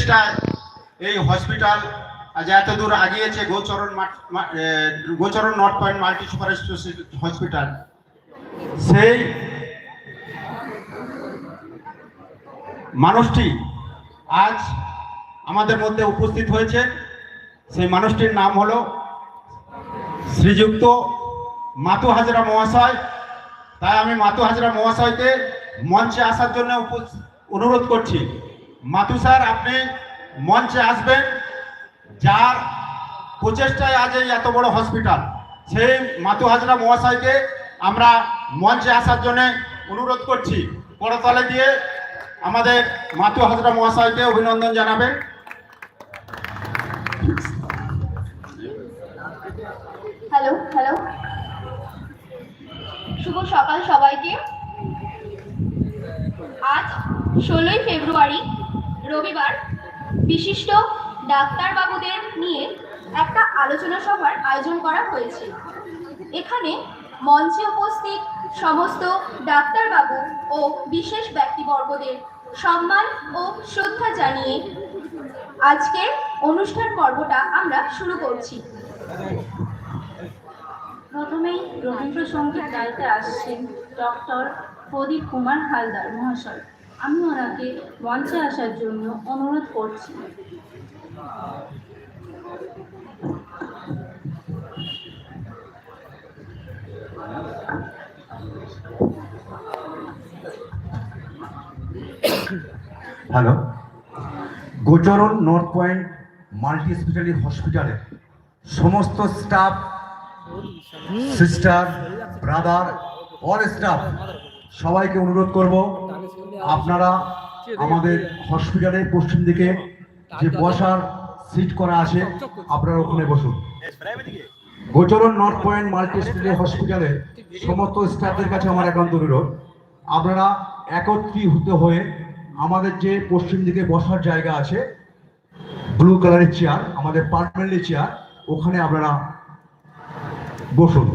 প্রচেষ্টায় এই হসপিটাল আজ এত দূর আগিয়েছে। Gocharan north point multi super speciality hospital, সেই মানুষটি আজ আমাদের মধ্যে উপস্থিত হয়েছে। সেই মানুষটির নাম হলো শ্রীযুক্ত মাতু হাজরা মহাশয়। তাই আমি মাতু হাজরা মহাশয়কে মঞ্চে আসার জন্য অনুরোধ করছি। মাতু স্যার, আপনি মঞ্চে আসবেন। যার প্রচেষ্টায় আজ এই এত বড় হসপিটাল, সেই মাতু হাজরা মহাশয়কে আমরা মঞ্চে আসার জন্য অনুরোধ করছি। করতালি দিয়ে আমাদের মাতু হাজরা মহাশয়কে অভিনন্দন জানাবেন। হ্যালো হ্যালো, শুভ সকাল সবাইকে। আজ 16ই ফেব্রুয়ারি রবিবার বিশিষ্ট ডাক্তারবাবুদের নিয়ে একটা আলোচনা সভার আয়োজন করা হয়েছে। এখানে মঞ্চে উপস্থিত সমস্ত ডাক্তারবাবু ও বিশেষ ব্যক্তিবর্গদের সম্মান ও শ্রদ্ধা জানিয়ে আজকের অনুষ্ঠান পর্বটা আমরা শুরু করছি। প্রথমেই রবীন্দ্রসঙ্গীত গাইতে আসছেন ডক্টর প্রদীপ কুমার হালদার মহাশয়। আমি ওনাকে মঞ্চে আসার জন্য অনুরোধ করছি। Hello, গোচরণ north point multi speciality হসপিটালের সমস্ত staff, sister, brother, all staff সবাইকে অনুরোধ করব, আপনারা আমাদের হসপিটালের পশ্চিম দিকে যে বসার সিট করা আছে আপনারা ওখানে বসুন। গোচরণ নর্থ পয়েন্ট মাল্টি স্পেশালিটি হসপিটালের সমস্ত স্টাফদের কাছে আমার একান্ত অনুরোধ, আপনারা একত্রিত হয়ে আমাদের যে পশ্চিম দিকে বসার জায়গা আছে, ব্লু কালারের চেয়ার, আমাদের পার্মানেন্ট চেয়ার, ওখানে আপনারা বসুন।